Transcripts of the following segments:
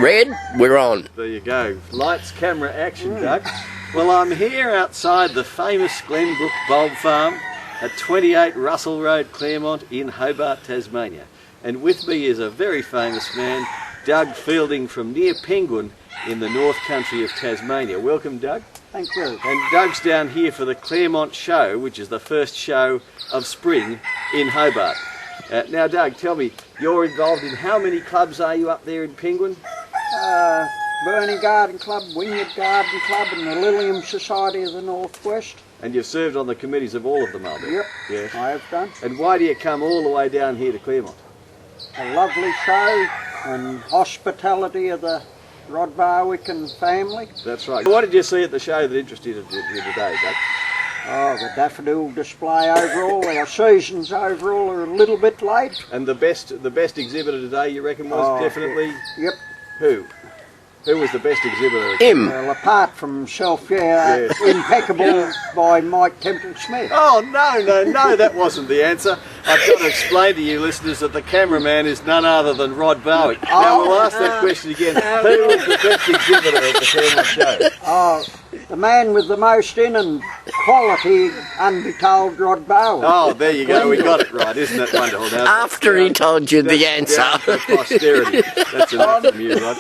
Red, we're on. There you go. Lights, camera, action, Doug. Well, I'm here outside the famous Glenbrook Bulb Farm at 28 Russell Road, Claremont in Hobart, Tasmania. And with me is a very famous man, Doug Fielding from near Penguin in the North Country of Tasmania. Welcome, Doug. Thank you. And Doug's down here for the Claremont show, which is the first show of spring in Hobart. Now, Doug, tell me, you're involved in how many clubs are you up there in Penguin? Burnie Garden Club, Wynyard Garden Club and the Lilium Society of the Northwest. And you've served on the committees of all of them, I bet. Yep, yes. I have done. And why do you come all the way down here to Claremont? A lovely show and hospitality of the Rod Barwick and family. That's right. What did you see at the show that interested you today, Doug? Oh, the daffodil display overall. Our seasons overall are a little bit late. And the best exhibitor today, you reckon, was definitely... Yep. Who? Who was the best exhibitor? Him. Well, apart from himself, yes. Impeccable by Mike Temple-Smith. Oh, no, that wasn't the answer. I've got to explain to you listeners that the cameraman is none other than Rod Barwick. Now we'll ask that question again. Who was the best exhibitor at the Claremont show? Oh, the man with the most in and quality, unbetold Rod Barwick. Oh, there you go. We got it right. Isn't that wonderful? Now, After he told you the answer. Down for posterity. That's enough from you, Rod.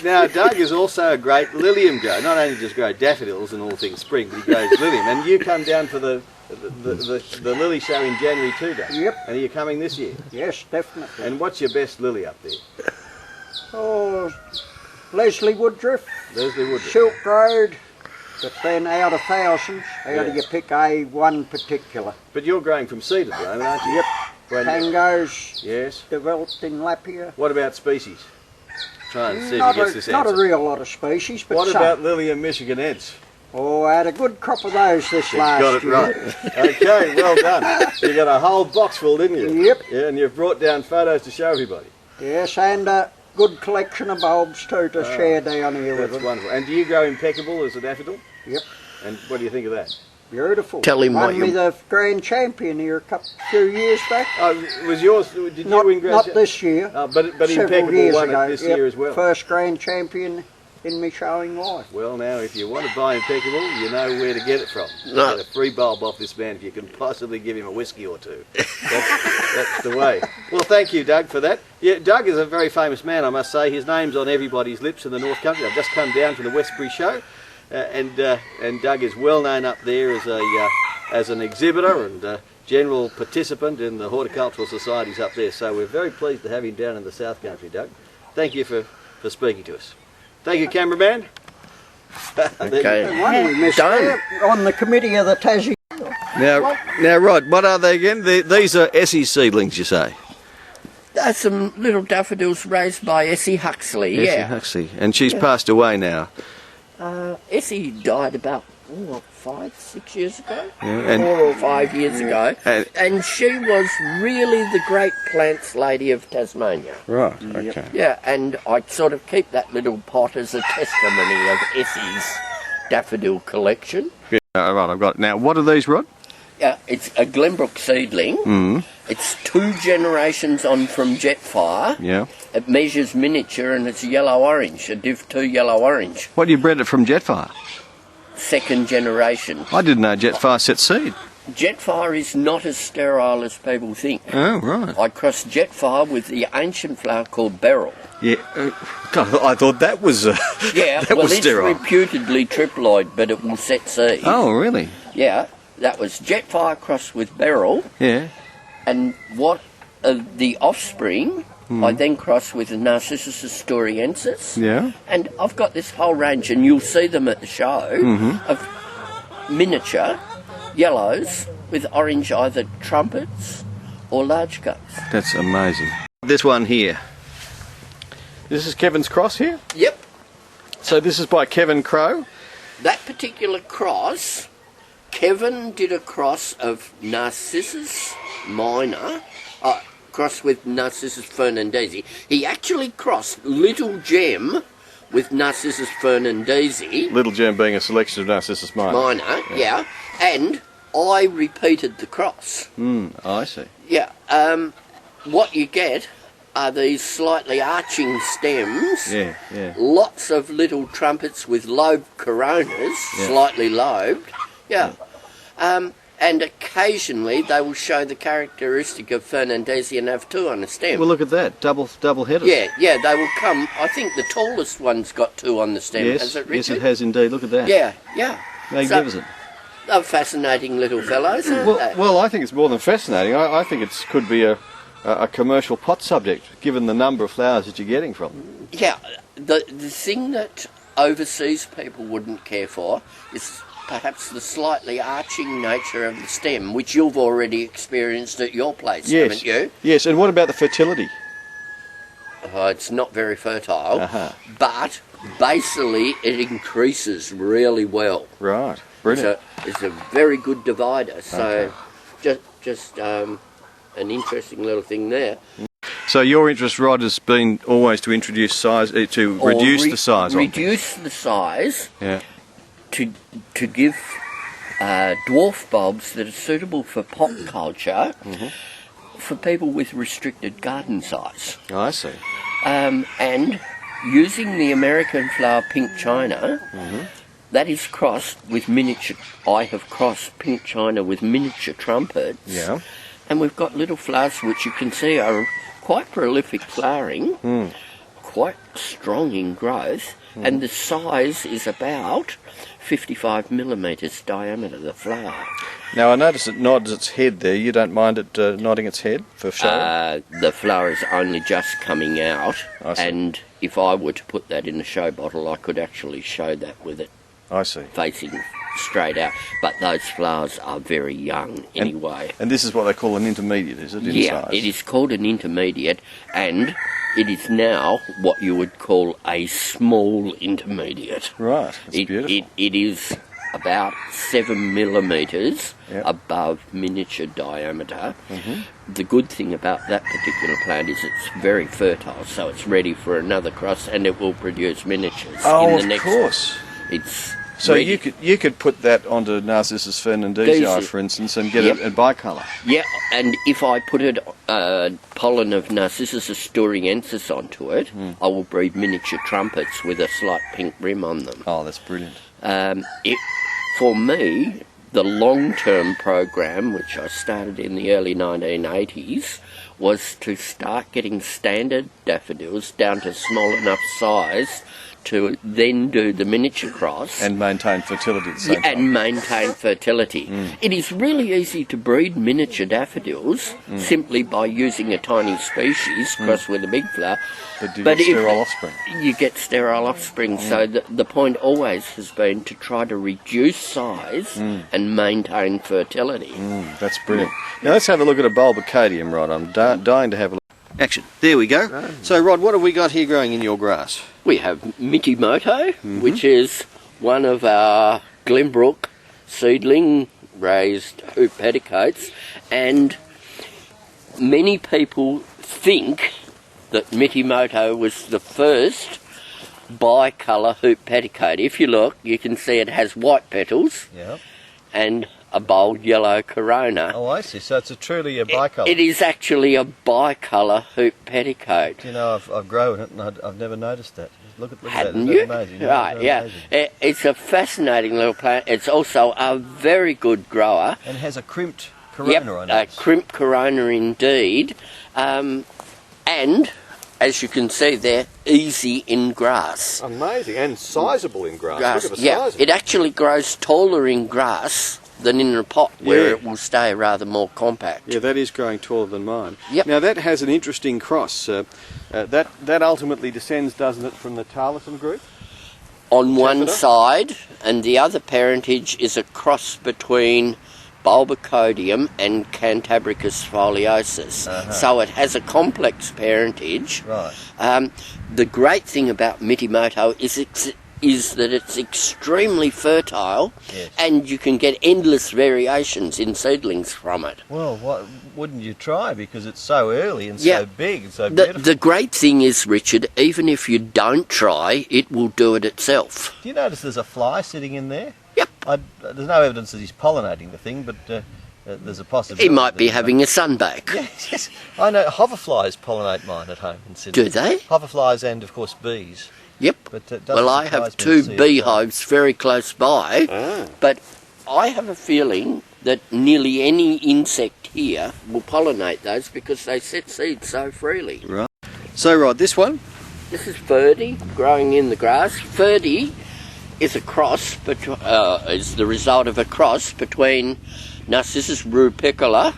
Now, Doug is also a great lilium grower. Not only just grow daffodils and all things spring, but he grows lilium. And you come down for the lily show in January too, Doug. Yep. And are you coming this year? Yes, definitely. And what's your best lily up there? Oh, Leslie Woodruff. Leslie Woodruff. Silk Road. But then out of thousands, how do you pick one particular? But you're growing from seed at the moment, aren't you? Yep. When Tangos. Yes. Developed in Lapia. What about species? Try and see Not if he gets this not answer. a real lot of species, but What some. about Lily and Michigan Eds? Oh, I had a good crop of those this last Got it year. right. Okay, well done. You got a whole box full, didn't you? Yep. Yeah, and you've brought down photos to show everybody. Yes, and a good collection of bulbs too to share down here with That's them. wonderful. And do you grow impeccable as a daffodil? Yep. And what do you think of that? Beautiful. Tell him what Won me the grand champion here a few years back. Oh, was yours? Did Not, you win grand? not this year. But several impeccable years won ago. it this year as well. First grand champion in me showing life. Well, now, if you want to buy impeccable, you know where to get it from. No. Get a free bulb off this man if you can possibly give him a whiskey or two. That's the way. Well, thank you, Doug, for that. Yeah, Doug is a very famous man, I must say. His name's on everybody's lips in the North Country. I've just come down from the Westbury show, and Doug is well known up there as an exhibitor and general participant in the horticultural societies up there. So we're very pleased to have him down in the South Country, Doug. Thank you for speaking to us. Thank you, cameraman. Okay. One we missed Done. there on the committee of the Tassie. Now, Rod, what are they again? These are Essie seedlings, you say? There's some little daffodils raised by Essie Huxley, Essie yeah. Huxley. And she's passed away now. Essie died about 5-6 years ago, Yeah, 4 or 5 years ago, And- and she was really the great plants lady of Tasmania. Right, okay. Yeah, and I sort of keep that little pot as a testimony of Essie's daffodil collection. Yeah, right, I've got it. Now, what are these, Rod? Yeah, it's a Glenbrook seedling. Mm. It's 2 generations on from Jetfire. Yeah. It measures miniature and it's yellow-orange, a Div 2 yellow-orange. What, you bred it from Jetfire? 2nd generation. I didn't know Jetfire set seed. Jetfire is not as sterile as people think. Oh, right. I crossed Jetfire with the ancient flower called beryl. Yeah. God, I thought that was Yeah, that well, was it's sterile. reputedly triploid, but it will set seed. Oh, really? Yeah, that was Jetfire crossed with beryl, Yeah. and what the offspring I then crossed with Narcissus astoriensis. Yeah. And I've got this whole range, and you'll see them at the show, of miniature yellows with orange either trumpets or large cups. That's amazing. This one here. This is Kevin's cross here? Yep. So this is by Kevin Crowe? That particular cross, Kevin did a cross of Narcissus minor, crossed with Narcissus fernandesi. He actually crossed Little Gem with Narcissus fernandesi. Little Gem being a selection of Narcissus minor. Minor, yeah. And I repeated the cross. I see. Yeah. What you get are these slightly arching stems. Yeah, yeah. Lots of little trumpets with lobed coronas, slightly lobed. Yeah. And occasionally they will show the characteristic of Fernandesian F2 on a stem. Well, look at that, double headers. Yeah, they will come. I think the tallest one's got 2 on the stem, Yes, has it, Richard? yes, it has indeed. Look at that. Yeah. Magnificent. So, they're fascinating little fellows, aren't they? Well, I think it's more than fascinating. I think it could be a commercial pot subject, given the number of flowers that you're getting from them. Yeah, the thing that overseas people wouldn't care for is perhaps the slightly arching nature of the stem, which you've already experienced at your place, haven't you? Yes, and what about the fertility? It's not very fertile, but basally it increases really well. Right, brilliant. So it's a very good divider, so just an interesting little thing there. So your interest, Rod, has been always to introduce size, to reduce the size of them. Reduce the size. Yeah. To give dwarf bulbs that are suitable for pot culture for people with restricted garden size. Oh, I see. And using the American flower pink china, that is crossed with miniature. I have crossed pink china with miniature trumpets. Yeah. And we've got little flowers which you can see are quite prolific flowering, quite strong in growth, and the size is about 55 millimetres diameter, the flower. Now I notice it nods its head there. You don't mind it nodding its head for show? The flower is only just coming out, I see. and if I were to put that in a show bottle, I could actually show that with it I see. facing straight out. But those flowers are very young anyway. And this is what they call an intermediate, is it, in Yeah, size? it is called an intermediate, and it is now what you would call a small intermediate. Right, that's beautiful. It is about 7 millimetres Yep. above miniature diameter. The good thing about that particular plant is it's very fertile, so it's ready for another cross, and it will produce miniatures in the next course. It's So ready. you could put that onto Narcissus fernandesii, for instance, and get it a bicolour. Yeah, and if I put pollen of Narcissus asturiensis onto it, I will breed miniature trumpets with a slight pink rim on them. Oh, that's brilliant. For me, the long-term program, which I started in the early 1980s, was to start getting standard daffodils down to small enough size to then do the miniature cross. And maintain fertility at the same time. And maintain fertility. It is really easy to breed miniature daffodils simply by using a tiny species crossed with a big flower. But you get sterile offspring. You get sterile offspring, so the point always has been to try to reduce size and maintain fertility. That's brilliant. Now let's have a look at a bulbicadium, Rod. I'm dying to have a look. Action. There we go. So, Rod, what have we got here growing in your grass? We have Mitimoto, which is one of our Glenbrook seedling raised hoop petticoats, and many people think that Mitimoto was the first bicolour hoop petticoat. If you look, you can see it has white petals and a bold yellow corona. Oh, I see. So it's truly a bicolour. It is actually a bicolour hoop petticoat. You know, I've grown it and I've never noticed that. Look at that. Hadn't Isn't you? that amazing? Right, yeah. Amazing. It's a fascinating little plant. It's also a very good grower. And has a crimped corona on it. A crimped corona indeed. And, as you can see, they're easy in grass. Amazing. And sizeable in grass. Grass, Look at the yeah. size of It actually grows taller in grass than in a pot, where it will stay rather more compact. Yeah, that is growing taller than mine. Yep. Now that has an interesting cross. That ultimately descends, doesn't it, from the Tarleton group? On one Taffeta? side, and the other parentage is a cross between Bulbicodium and Cantabricus foliosus. So it has a complex parentage. Right. The great thing about Mitimoto is that it's extremely fertile, and you can get endless variations in seedlings from it. Well, what wouldn't you try, because it's so early and so big and so beautiful. The great thing is, Richard, even if you don't try, it will do it itself. Do you notice there's a fly sitting in there? Yep. There's no evidence that he's pollinating the thing, but there's a possibility. He might be having a sunbake. Yes. I know hoverflies pollinate mine at home in Sydney. Do they? Hoverflies and, of course, bees. Yep. But Well, I have 2 beehives very close by, but I have a feeling that nearly any insect here will pollinate those because they set seeds so freely. Right. So, Rod, this one? This is Ferdy growing in the grass. Ferdy is a cross, is the result of a cross between Narcissus rupicola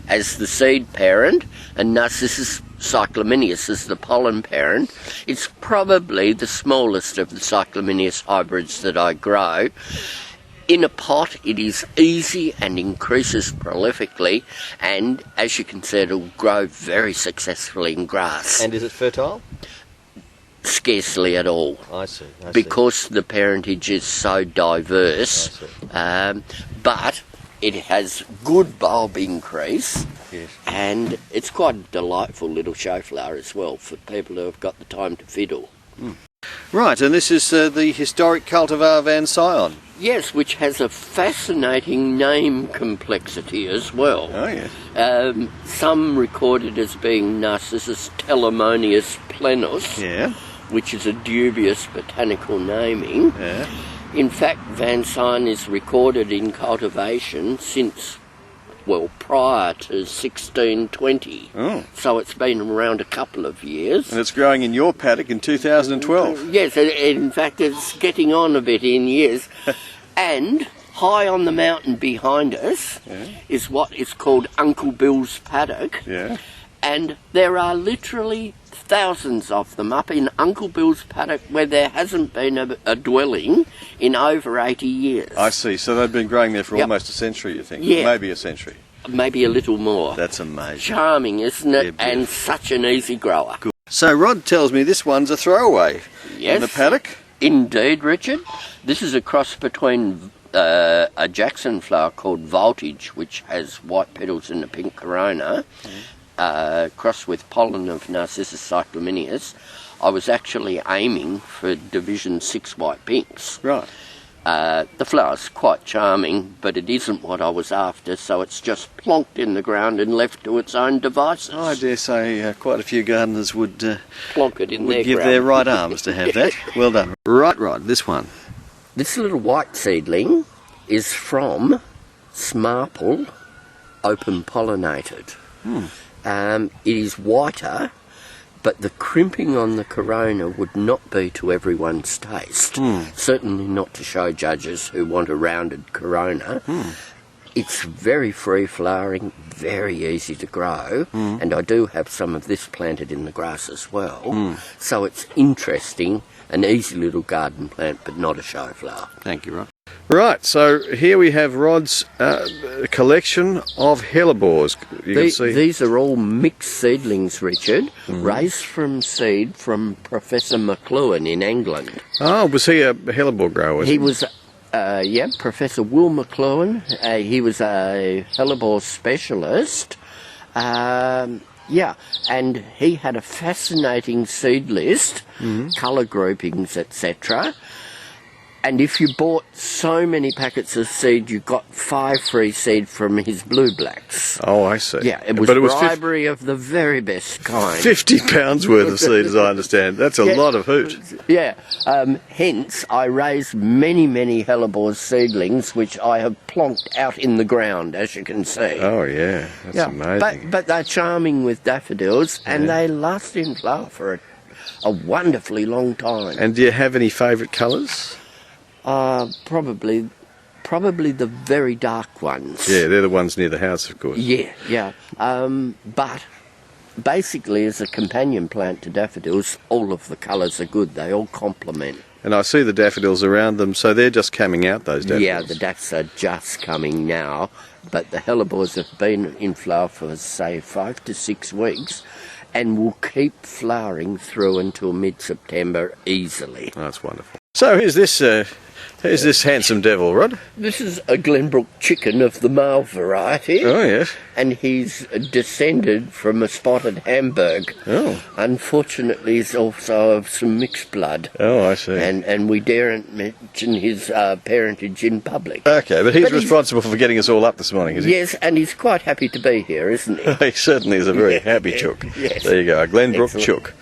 as the seed parent and Narcissus cyclaminius as the pollen parent. It's probably the smallest of the cyclaminius hybrids that I grow. In a pot it is easy and increases prolifically, and as you can see it'll grow very successfully in grass. And is it fertile? Scarcely at all. I see. Because the parentage is so diverse, but it has good bulb increase. Yes. And it's quite a delightful little show flower as well for people who have got the time to fiddle. Right, and this is the historic cultivar Van Sion. Yes, which has a fascinating name complexity as well. Oh, yes. Some recorded as being Narcissus telemonius plenus, which is a dubious botanical naming. Yeah. In fact, Van Sion is recorded in cultivation since, well, prior to 1620. Oh. So it's been around a couple of years. And it's growing in your paddock in 2012. Yes, in fact it's getting on a bit in years. And high on the mountain behind us is what is called Uncle Bill's paddock. Yeah. And there are literally thousands of them up in Uncle Bill's paddock where there hasn't been a dwelling in over 80 years. I see. So they've been growing there for almost a century, you think? Yeah. Maybe a century. Maybe a little more. That's amazing. Charming, isn't it? Yeah, and such an easy grower. Good. So Rod tells me this one's a throwaway in the paddock. Indeed, Richard. This is a cross between a Jackson flower called Voltage, which has white petals and a pink corona, crossed with pollen of Narcissus cyclaminius. I was actually aiming for Division 6 white pinks. Right. The flower's quite charming, but it isn't what I was after, so it's just plonked in the ground and left to its own devices. I dare say quite a few gardeners would plonk it in would their give ground. their right arms to have that. Well done. Right, Rod, this one. This little white seedling is from Smarple, open pollinated. It is whiter, but the crimping on the corona would not be to everyone's taste. Certainly not to show judges who want a rounded corona. It's very free-flowering, very easy to grow, and I do have some of this planted in the grass as well. So it's interesting, an easy little garden plant, but not a show flower. Thank you, Rod. Right, so here we have Rod's collection of hellebores. You can see. These are all mixed seedlings, Richard, raised from seed from Professor McLuhan in England. Oh, was he a hellebore grower? He was, Professor Will McLuhan. He was a hellebore specialist. And he had a fascinating seed list, colour groupings, etc. And if you bought so many packets of seed, you got 5 free seed from his blue blacks. Oh, I see. Yeah, it was bribery of the very best kind. £50 worth of seed, as I understand. That's a lot of hoot. Yeah. Hence, I raised many, many hellebore seedlings, which I have plonked out in the ground, as you can see. Oh, yeah. That's amazing. But they're charming with daffodils, and they last in flower for a wonderfully long time. And do you have any favourite colours? Probably the very dark ones. Yeah, they're the ones near the house, of course. Yeah. But basically, as a companion plant to daffodils, all of the colours are good. They all complement. And I see the daffodils around them, so they're just coming out, those daffodils. Yeah, the daffs are just coming now, but the hellebores have been in flower for, say, 5 to 6 weeks, and will keep flowering through until mid-September easily. Oh, that's wonderful. So who's this handsome devil, Rod? This is a Glenbrook chicken of the male variety. Oh, yes. And he's descended from a spotted Hamburg. Oh. Unfortunately, he's also of some mixed blood. Oh, I see. And we daren't mention his parentage in public. Okay, but he's responsible for getting us all up this morning, is he? Yes, and he's quite happy to be here, isn't he? He certainly is a very happy chook. Yes. There you go, a Glenbrook Excellent. chook.